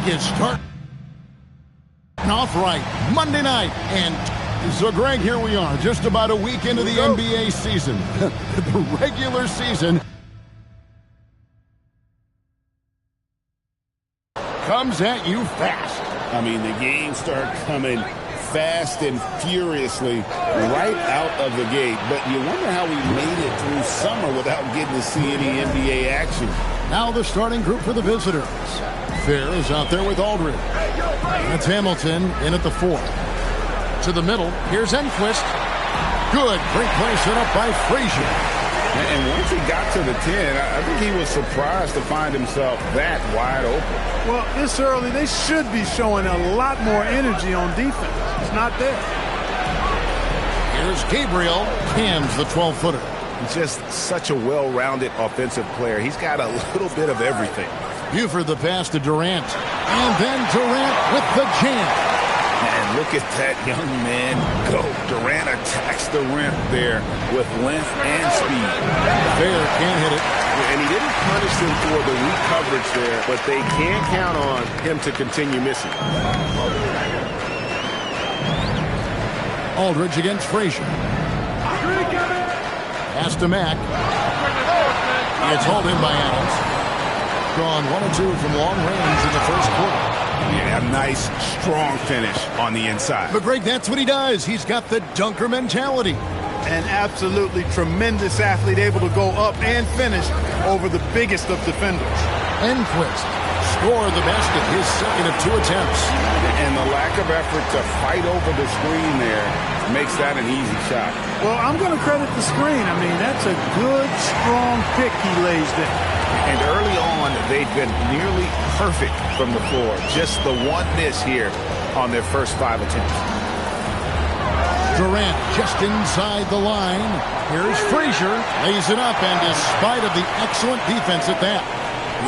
is starting off right. Monday night. And so, Greg, here we are, just about a week into the NBA season. The regular season comes at you fast. I mean, the games start coming fast and furiously right out of the gate. But you wonder how we made it through summer without getting to see any NBA action. Now the starting group for the visitors. Fair is out there with Aldridge. That's Hamilton in at the 4. To the middle, here's Enquist. Good, great play set up by Frazier. And once he got to the 10, I think he was surprised to find himself that wide open. Well, this early, they should be showing a lot more energy on defense. It's not there. Here's Gabriel. Cam's the 12-footer. He's just such a well-rounded offensive player. He's got a little bit of everything. Buford the pass to Durant. And then Durant with the jam. And look at that young man go. Durant attacks the rim there with length and speed. Fair can't hit it. And he didn't punish them for the weak coverage there, but they can't count on him to continue missing. Aldridge against Frazier. Pass to Mack. It's hauled in by Adams. Gone 1 or 2 from long range in the first quarter. Yeah, a nice, strong finish on the inside. But, Greg, that's what he does. He's got the dunker mentality. An absolutely tremendous athlete, able to go up and finish over the biggest of defenders. Enquist scored the basket, his second of 2 attempts. And the lack of effort to fight over the screen there makes that an easy shot. Well, I'm going to credit the screen. I mean, that's a good, strong pick he lays there. And early on, they've been nearly perfect from the floor. Just the one miss here on their first 5 attempts. Durant just inside the line. Here's Frazier. Lays it up, and despite of the excellent defense at that.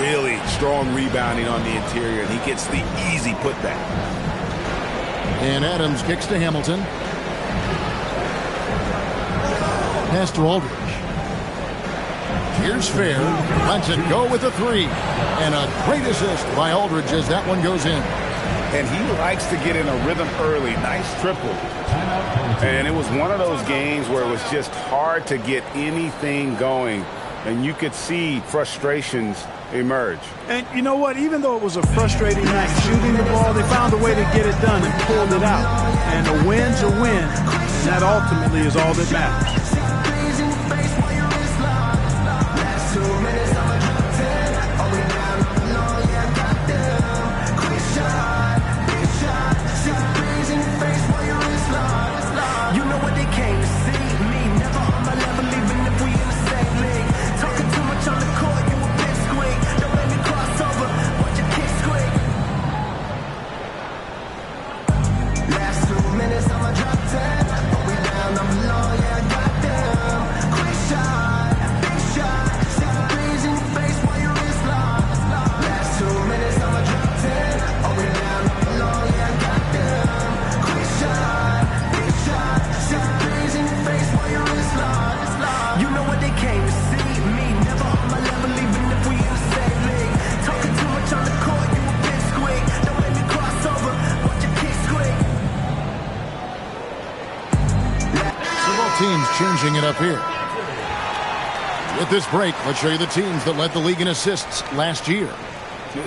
Really strong rebounding on the interior, and he gets the easy putback. And Adams kicks to Hamilton. Pass to Aldridge. Here's Fair. Lets it go with a 3. And a great assist by Aldridge as that one goes in. And he likes to get in a rhythm early. Nice triple. And it was one of those games where it was just hard to get anything going. And you could see frustrations emerge. And you know what? Even though it was a frustrating night shooting the ball, they found a way to get it done and pulled it out. And a win's a win. And that ultimately is all that matters. Teams changing it up here. With this break, let's show you the teams that led the league in assists last year.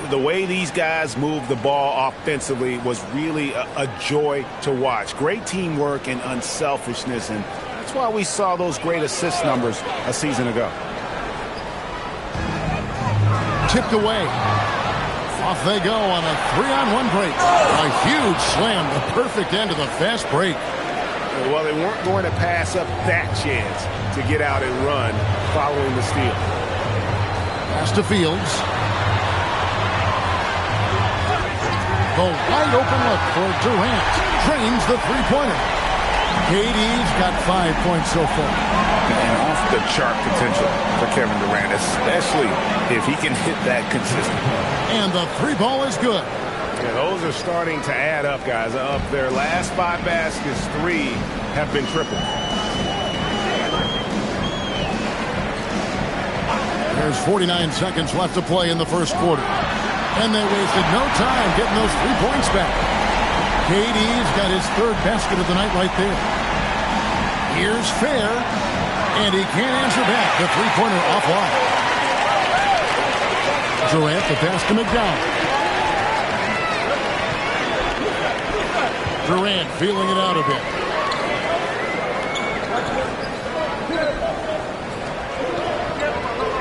The way these guys move the ball offensively was really a joy to watch. Great teamwork and unselfishness, and that's why we saw those great assist numbers a season ago. Tipped away. Off they go on a 3-on-1 break. A huge slam, the perfect end of the fast break. Well, they weren't going to pass up that chance to get out and run following the steal. Pass to Fields. The wide open look for Durant. Drains the three-pointer. KD's got 5 points so far. And off the chart potential for Kevin Durant, especially if he can hit that consistently. And the 3-ball is good. Yeah, those are starting to add up, guys. Up their last 5 baskets, 3 have been tripled. There's 49 seconds left to play in the first quarter. And they wasted no time getting those 3 points back. KD's got his third basket of the night right there. Here's Fair, and he can't answer back. The three-pointer offline. Durant the pass to McDowell. Durant feeling it out a bit.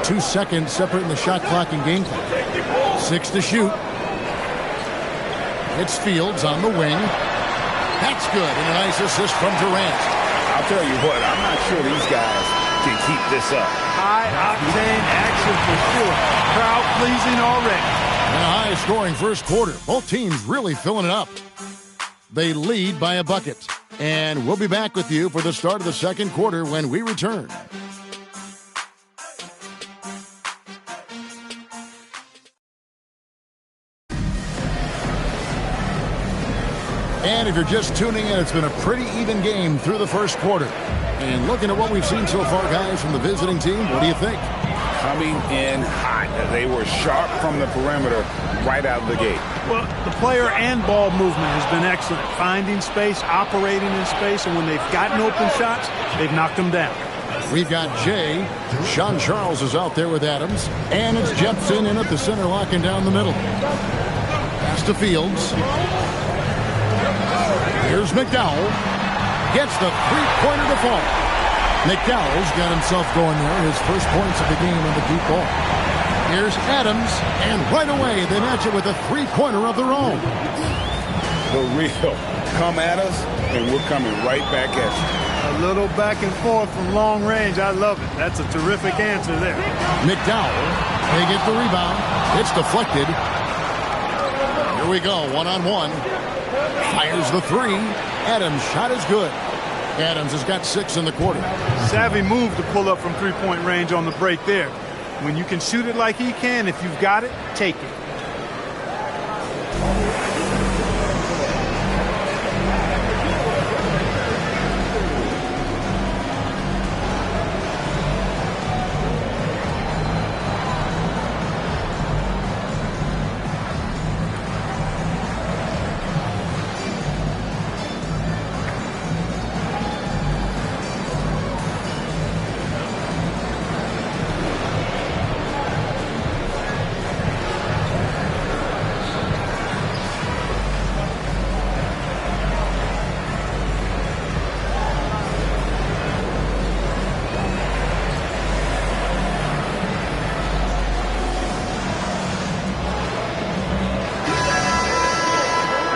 Two seconds separating the shot clock and game clock. 6 to shoot. It's Fields on the wing. That's good. And a nice assist from Durant. I'll tell you what, I'm not sure these guys can keep this up. High-octane action for sure. Crowd-pleasing already. And a high-scoring first quarter. Both teams really filling it up. They lead by a bucket. And we'll be back with you for the start of the second quarter when we return. And if you're just tuning in, it's been a pretty even game through the first quarter. And looking at what we've seen so far, guys, from the visiting team, what do you think? Coming in hot. They were sharp from the perimeter right out of the gate. Well, the player and ball movement has been excellent. Finding space, operating in space, and when they've gotten open shots, they've knocked them down. We've got Jay. Sean Charles is out there with Adams. And it's Jepson in at the center, locking down the middle. Pass to Fields. Here's McDowell. Gets the three-pointer to fall. McDowell's got himself going there. His first points of the game on the deep ball. Here's Adams. And right away, they match it with a three-pointer of their own. The real come at us, and we're coming right back at you. A little back and forth from long range. I love it. That's a terrific answer there. McDowell. They get the rebound. It's deflected. Here we go. One-on-one. Fires the three. Adams' shot is good. Adams has got 6 in the quarter. Savvy move to pull up from three-point range on the break there. When you can shoot it like he can, if you've got it, take it.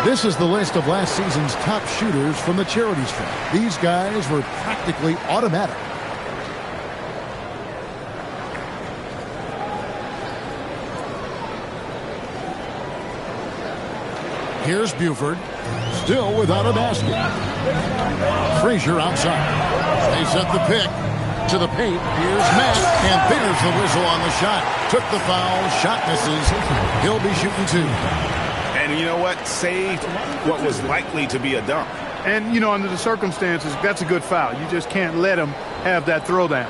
This is the list of last season's top shooters from the Charities Draft. These guys were practically automatic. Here's Buford, still without a basket. Frazier outside. They set the pick to the paint. Here's Matt, and there's the whistle on the shot. Took the foul, shot misses. He'll be shooting 2. And you know what? Saved what was likely to be a dunk. And, you know, under the circumstances, that's a good foul. You just can't let him have that throwdown.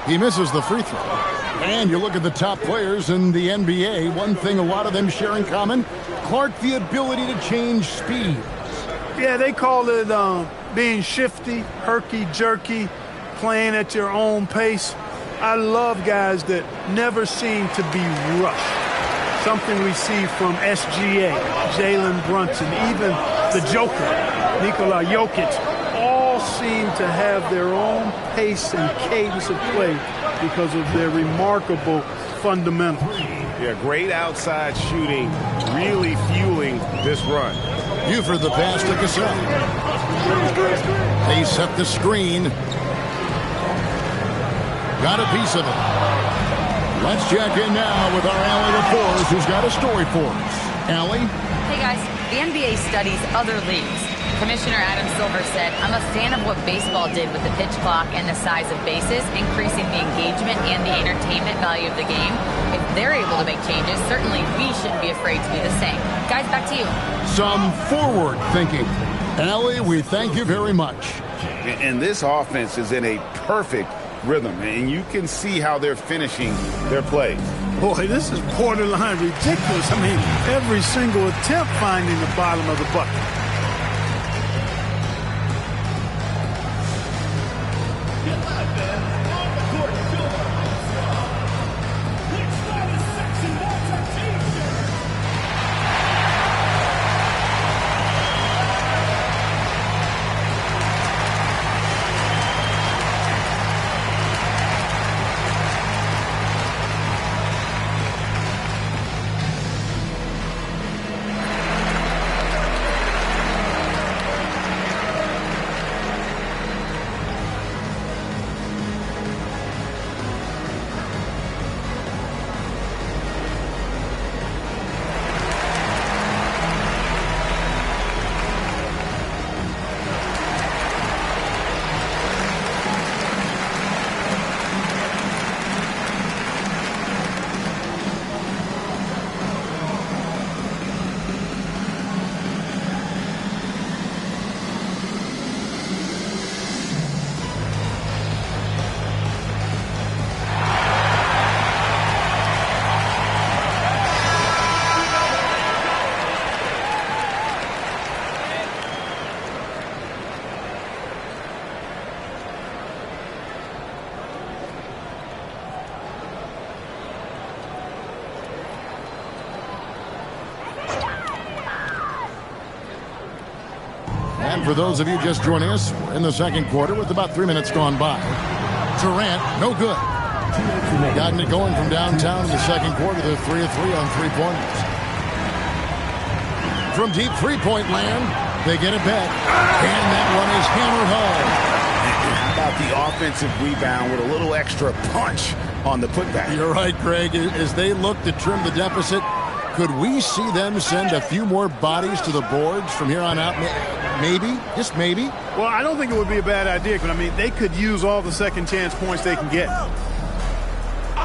He misses the free throw. And you look at the top players in the NBA, one thing a lot of them share in common, Clark, the ability to change speed. Yeah, they call it being shifty, herky-jerky, playing at your own pace. I love guys that never seem to be rushed. Something we see from SGA, Jalen Brunson, even the Joker, Nikola Jokic, all seem to have their own pace and cadence of play because of their remarkable fundamentals. Yeah, great outside shooting, really fueling this run. Buford the pass to Gasol. They set the screen. Got a piece of it. Let's check in now with our Allie reporter who's got a story for us. Allie? Hey guys, the NBA studies other leagues. Commissioner Adam Silver said, I'm a fan of what baseball did with the pitch clock and the size of bases, increasing the engagement and the entertainment value of the game. If they're able to make changes, certainly we shouldn't be afraid to do the same. Guys, back to you. Some forward thinking. Allie, we thank you very much. And this offense is in a perfect rhythm, and you can see how they're finishing their plays. Boy, this is borderline ridiculous. I mean, every single attempt finding the bottom of the bucket. And for those of you just joining us, we're in the second quarter with about 3 minutes gone by. Durant, no good. Gotten it going from downtown in the second quarter. They're 3 of 3 on three-pointers. From deep three-point land, they get it back. And that one is hammered home. How about the offensive rebound with a little extra punch on the putback? You're right, Greg. As they look to trim the deficit, could we see them send a few more bodies to the boards from here on out? Maybe, just maybe. Well, I don't think it would be a bad idea, but I mean, they could use all the second chance points they can get.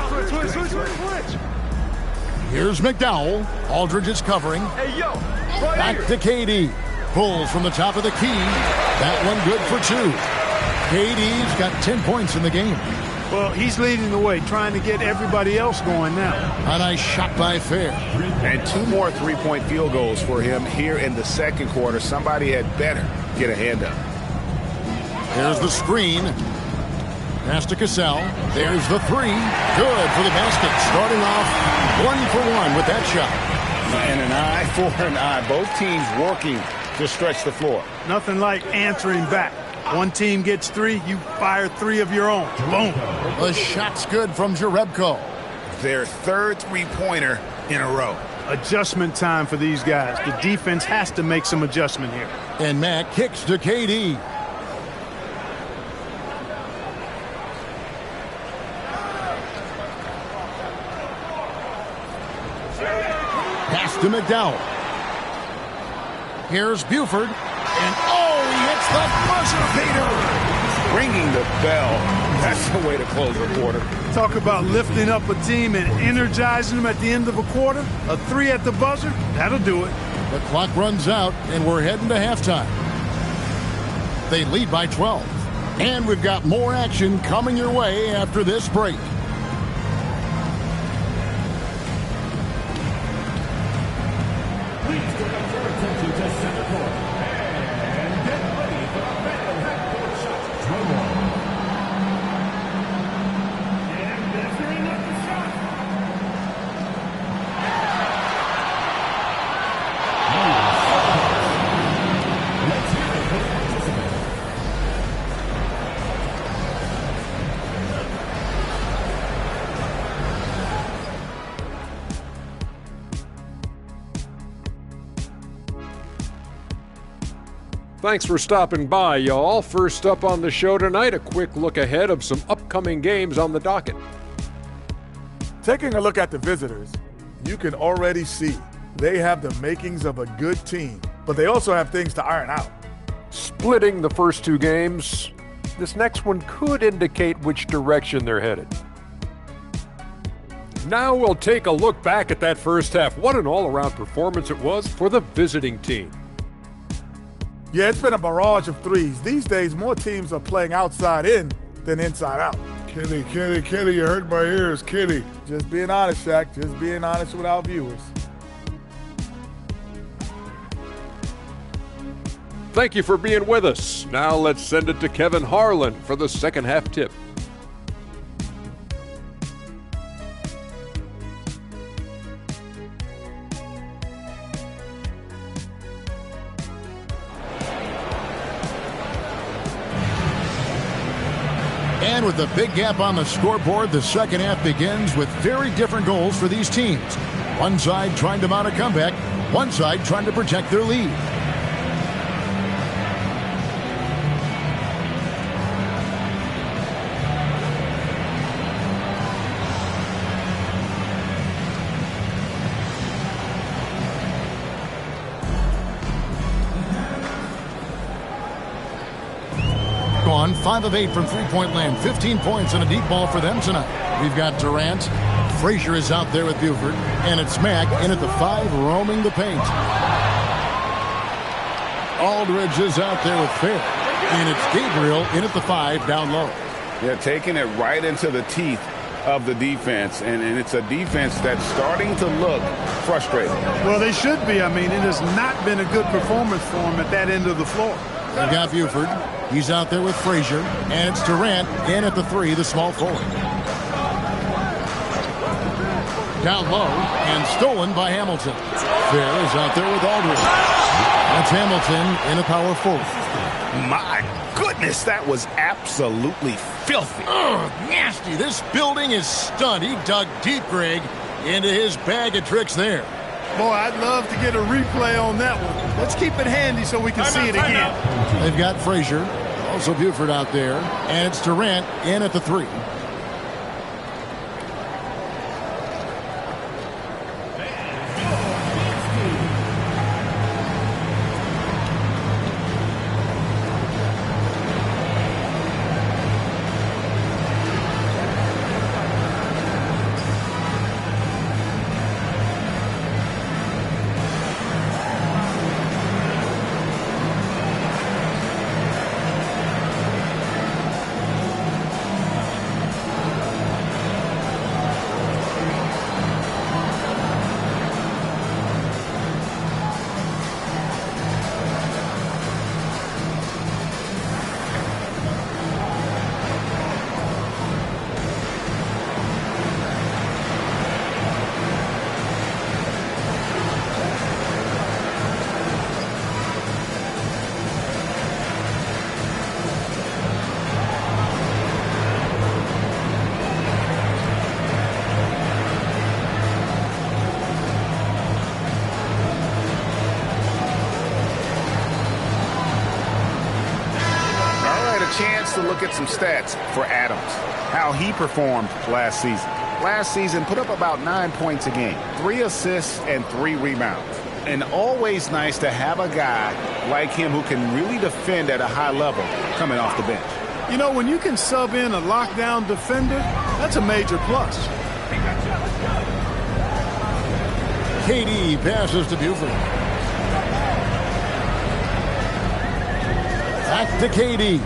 Switch. Here's McDowell. Aldridge is covering. Hey, yo. Back to KD. Pulls from the top of the key. That one good for 2. KD's got 10 points in the game. Well, he's leading the way, trying to get everybody else going now. A nice shot by Fair. And 2 more three-point field goals for him here in the second quarter. Somebody had better get a hand up. There's the screen. Pass to Cassell. There's the 3. Good for the basket. Starting off 1 for 1 with that shot. And an eye for an eye. Both teams working to stretch the floor. Nothing like answering back. One team gets 3, you fire 3 of your own. Boom. The shot's good from Jerebko. Their third three-pointer in a row. Adjustment time for these guys. The defense has to make some adjustment here. And Mack kicks to KD. Pass to McDowell. Here's Buford. And he hits the buzzer beater. Ringing the bell. That's the way to close a quarter. Talk about lifting up a team and energizing them at the end of a quarter. A 3 at the buzzer, that'll do it. The clock runs out, and we're heading to halftime. They lead by 12. And we've got more action coming your way after this break. Thanks for stopping by, y'all. First up on the show tonight, a quick look ahead of some upcoming games on the docket. Taking a look at the visitors, you can already see they have the makings of a good team, but they also have things to iron out. Splitting the first 2 games, this next one could indicate which direction they're headed. Now we'll take a look back at that first half. What an all-around performance it was for the visiting team. Yeah, it's been a barrage of threes. These days, more teams are playing outside in than inside out. Kenny, you hurt my ears, Kenny. Just being honest, Shaq. Just being honest with our viewers. Thank you for being with us. Now let's send it to Kevin Harlan for the second half tip. And with the big gap on the scoreboard, the second half begins with very different goals for these teams. One side trying to mount a comeback, one side trying to protect their lead. On 5 of 8 from three-point land, 15 points and a deep ball for them tonight. We've got Durant. Frazier is out there with Buford, and it's Mack in at the 5, roaming the paint. Aldridge is out there with Fair, and it's Gabriel in at the 5, down low. They're taking it right into the teeth of the defense, and it's a defense that's starting to look frustrated. Well, they should be. I mean, it has not been a good performance for them at that end of the floor. They've got Buford. He's out there with Frazier, and it's Durant in at the 3, the small forward. Down low and stolen by Hamilton. Fair is out there with Aldridge. That's Hamilton in a power forward. My goodness, that was absolutely filthy. Ugh, nasty. This building is stunned. He dug deep, Greg, into his bag of tricks there. Boy, I'd love to get a replay on that one. Let's keep it handy so we can see it again. They've got Frazier, also Buford out there, and it's Durant in at the 3. Chance to look at some stats for Adams, how he performed last season. Last season put up about 9 points a game, 3 assists and 3 rebounds. And always nice to have a guy like him who can really defend at a high level coming off the bench. You know, when you can sub in a lockdown defender, that's a major plus. KD passes to Buford. Back to KD.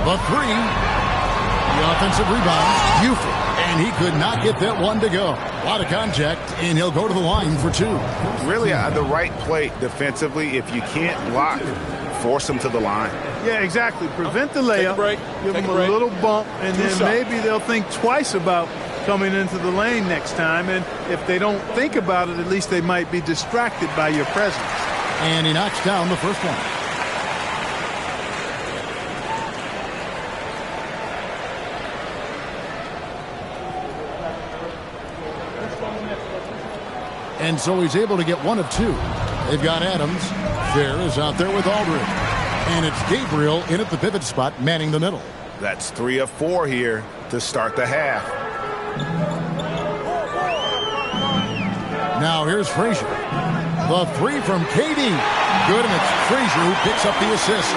The 3, the offensive rebound, Buford, and he could not get that one to go. A lot of contact, and he'll go to the line for 2. Really the right play defensively. If you can't block, force him to the line. Yeah, exactly. Prevent the layup, give them a little bump, and then maybe they'll think twice about coming into the lane next time. And if they don't think about it, at least they might be distracted by your presence. And he knocks down the first one. And so he's able to get 1 of 2. They've got Adams. Fair is out there with Aldridge. And it's Gabriel in at the pivot spot, manning the middle. That's 3 of 4 here to start the half. Now here's Frazier. The 3 from KD. Good, and it's Frazier who picks up the assist.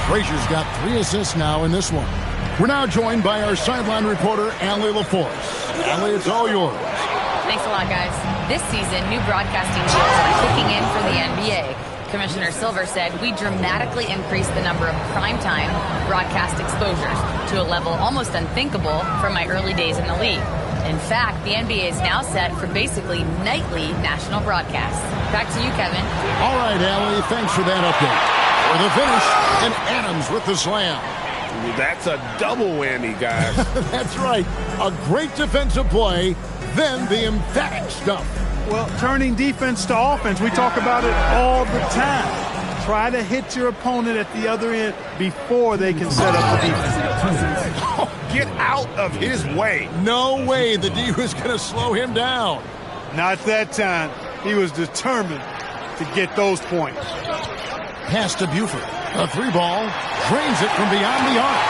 Frazier's got 3 assists now in this one. We're now joined by our sideline reporter, Allie LaForce. Allie, it's all yours. Thanks a lot, guys. This season, new broadcasting deals are kicking in for the NBA. Commissioner Silver said we dramatically increased the number of primetime broadcast exposures to a level almost unthinkable from my early days in the league. In fact, the NBA is now set for basically nightly national broadcasts. Back to you, Kevin. All right, Allie, thanks for that update. For the finish, and Adams with the slam. That's a double whammy, guys. That's right. A great defensive play, then the emphatic stuff. Well, turning defense to offense, we talk about it all the time. Try to hit your opponent at the other end before they can set up the defense. Oh, get out of his way. No way the D was going to slow him down. Not that time. He was determined to get those points. Pass to Buford. A 3-ball. Drains it from beyond the arc.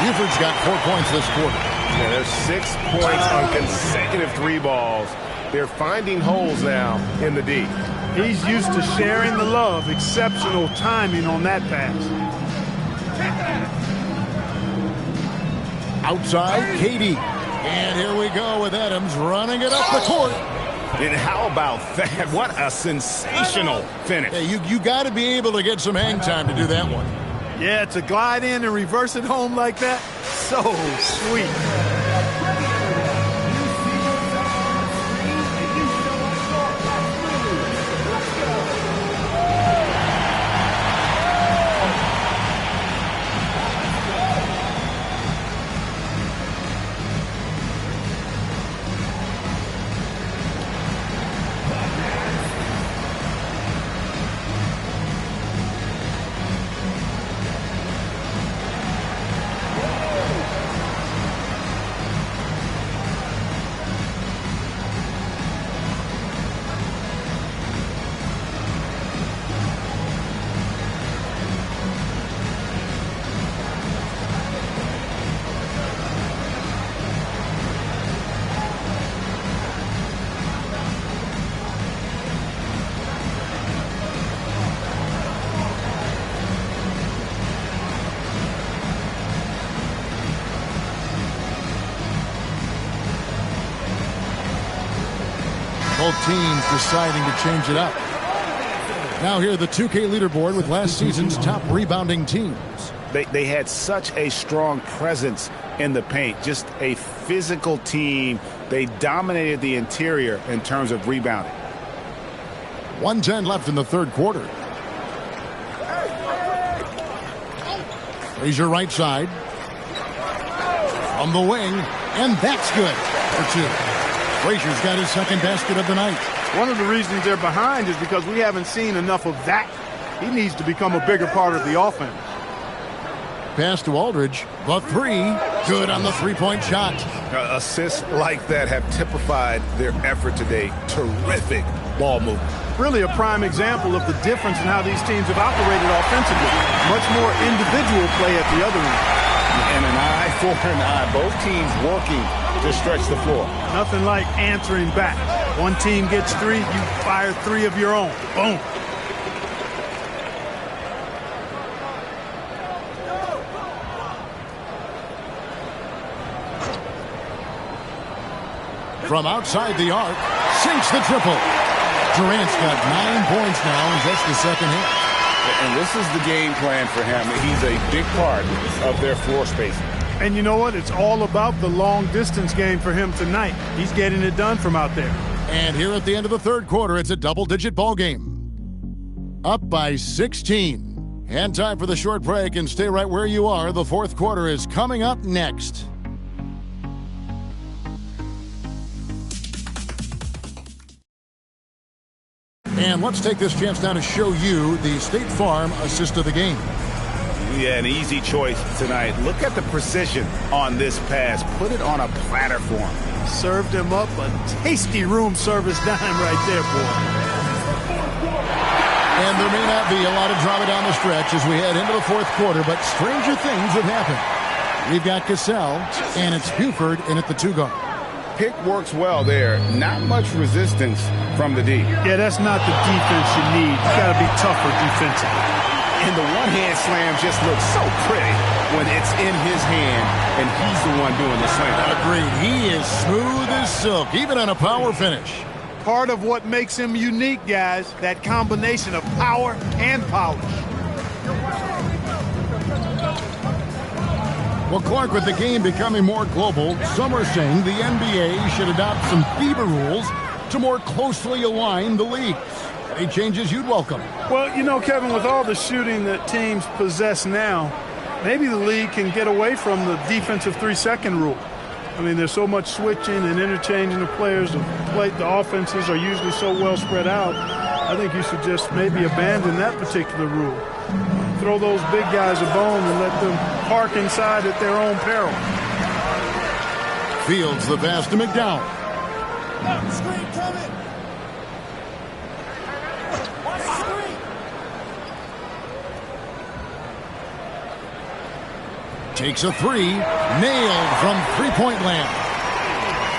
Buford's got 4 points this quarter. Yeah, there's 6 points on consecutive 3 balls. They're finding holes now in the D. He's used to sharing the love. Exceptional timing on that pass. Outside, Katie. And here we go with Adams running it up the court. And how about that? What a sensational finish. Hey, you got to be able to get some hang time to do that one. Yeah, to glide in and reverse it home like that, so sweet. Both teams deciding to change it up. Now here the 2K leaderboard with last season's top rebounding teams. They had such a strong presence in the paint, just a physical team. They dominated the interior in terms of rebounding. 1:10 left in the third quarter. Frazier right side. From the wing, and that's good for 2. Frazier's got his second basket of the night. One of the reasons they're behind is because we haven't seen enough of that. He needs to become a bigger part of the offense. Pass to Aldridge. The 3. Good on the 3-point shot. Assists like that have typified their effort today. Terrific ball movement. Really a prime example of the difference in how these teams have operated offensively. Much more individual play at the other end. And an eye for an eye. Both teams working to stretch the floor. Nothing like answering back. One team gets 3, you fire 3 of your own. Boom. From outside the arc, sinks the triple. Durant's got 9 points now in just the second hit. And this is the game plan for him. He's a big part of their floor spacing. And you know what? It's all about the long-distance game for him tonight. He's getting it done from out there. And here at the end of the third quarter, it's a double-digit ball game. Up by 16. And time for the short break, and stay right where you are. The fourth quarter is coming up next. And let's take this chance now to show you the State Farm assist of the game. Yeah, an easy choice tonight. Look at the precision on this pass. Put it on a platter for him. Served him up a tasty room service dime right there, boy. And there may not be a lot of drama down the stretch as we head into the fourth quarter, but stranger things have happened. We've got Cassell, and it's Buford in at the 2 guard. Pick works well there. Not much resistance from the D. Yeah, that's not the defense you need. You got to be tougher defensively. And the one-hand slam just looks so pretty when it's in his hand and he's the one doing the slam. Agreed. He is smooth as silk, even on a power finish. Part of what makes him unique, guys, that combination of power and polish. Well, Clark, with the game becoming more global, some are saying the NBA should adopt some FIBA rules to more closely align the leagues. Any changes you'd welcome? Well, you know, Kevin, with all the shooting that teams possess now, maybe the league can get away from the defensive 3-second rule. I mean, there's so much switching and interchanging of players. The offenses are usually so well spread out. I think you should just maybe abandon that particular rule. Throw those big guys a bone and let them park inside at their own peril. Fields the pass to McDowell. Screen coming. Takes a three, nailed from three-point land.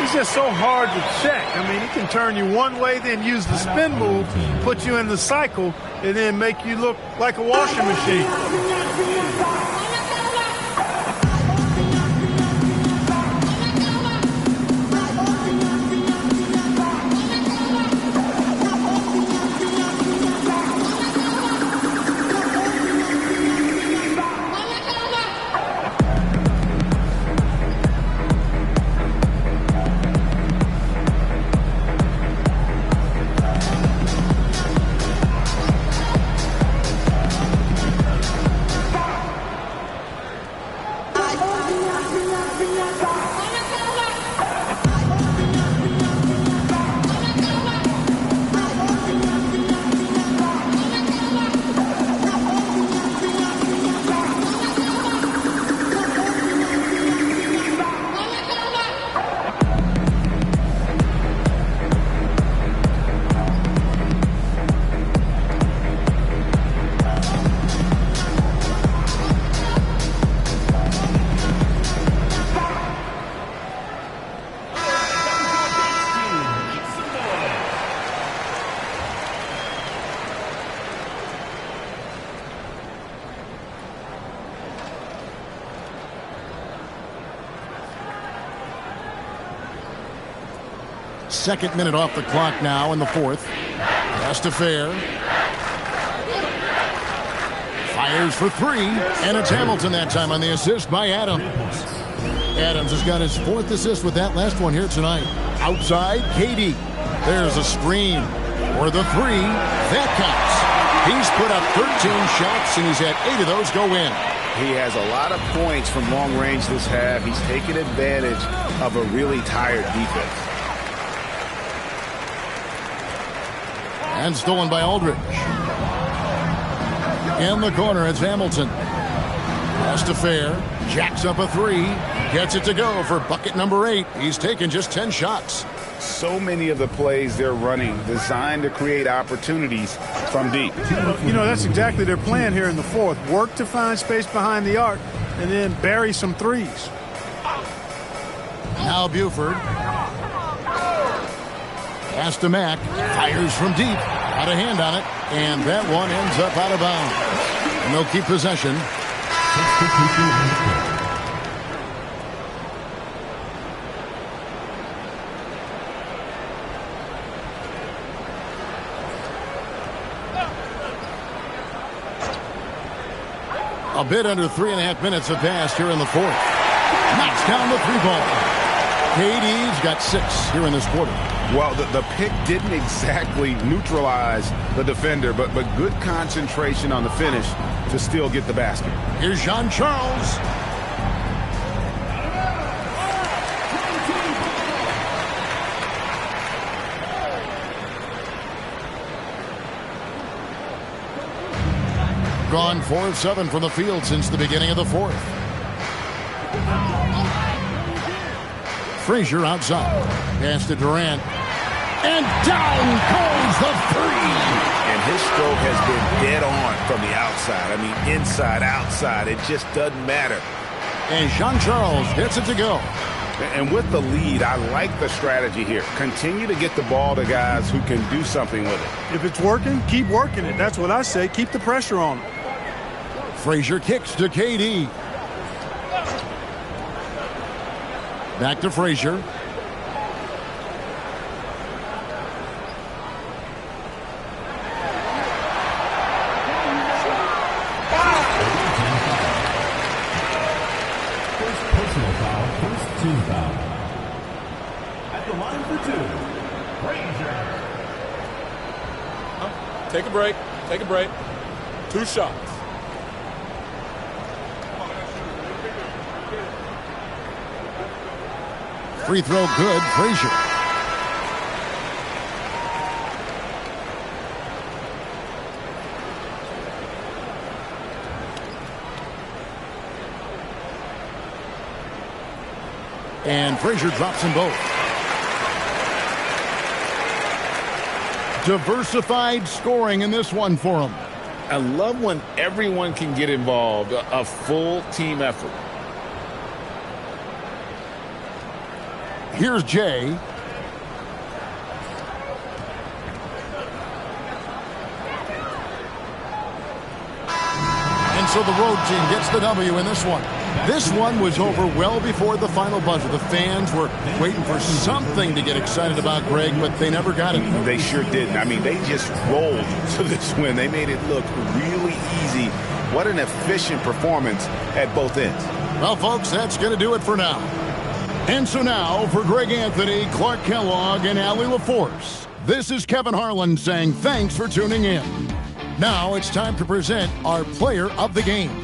He's just so hard to check. I mean, he can turn you one way, then use the spin move, put you in the cycle, and then make you look like a washing machine. Second minute off the clock now in the fourth. Pass to Fair. Fires for three, and it's Hamilton that time on the assist by Adams. Adams has got his fourth assist with that last one here tonight. Outside, KD. There's a screen for the three. That counts. He's put up 13 shots, and he's had 8 of those go in. He has a lot of points from long range this half. He's taken advantage of a really tired defense. And stolen by Aldridge. In the corner, it's Hamilton. Pass to Fair. Jacks up a three. Gets it to go for bucket number 8. He's taken just 10 shots. So many of the plays they're running designed to create opportunities from deep. You know, that's exactly their plan here in the fourth. Work to find space behind the arc and then bury some threes. Now Buford. Pass to Mack. Fires from deep. Got a hand on it. And that one ends up out of bounds. And they'll keep possession. A bit under 3.5 minutes have passed here in the fourth. Knocks down the three ball. KD's got 6 here in this quarter. Well, the pick didn't exactly neutralize the defender, but good concentration on the finish to still get the basket. Here's Jean Charles. Gone 4 of 7 from the field since the beginning of the fourth. Frazier outside. Pass to Durant. And down goes the three. And his stroke has been dead on from the outside. I mean, inside, outside. It just doesn't matter. And Jean Charles hits it to go. And with the lead, I like the strategy here. Continue to get the ball to guys who can do something with it. If it's working, keep working it. That's what I say. Keep the pressure on them. Frazier kicks to KD. Back to Frazier. Take a break. Take a break. 2 shots. Free throw good, Frazier. And Frazier drops them both. Diversified scoring in this one for him. I love when everyone can get involved, a full team effort. Here's Jay. And so the road team gets the W in this one. This one was over well before the final buzzer. The fans were waiting for something to get excited about, Greg, but they never got it. They sure didn't. I mean, they just rolled to this win. They made it look really easy. What an efficient performance at both ends. Well, folks, that's going to do it for now. And so now, for Greg Anthony, Clark Kellogg, and Allie LaForce, this is Kevin Harlan saying thanks for tuning in. Now it's time to present our player of the game.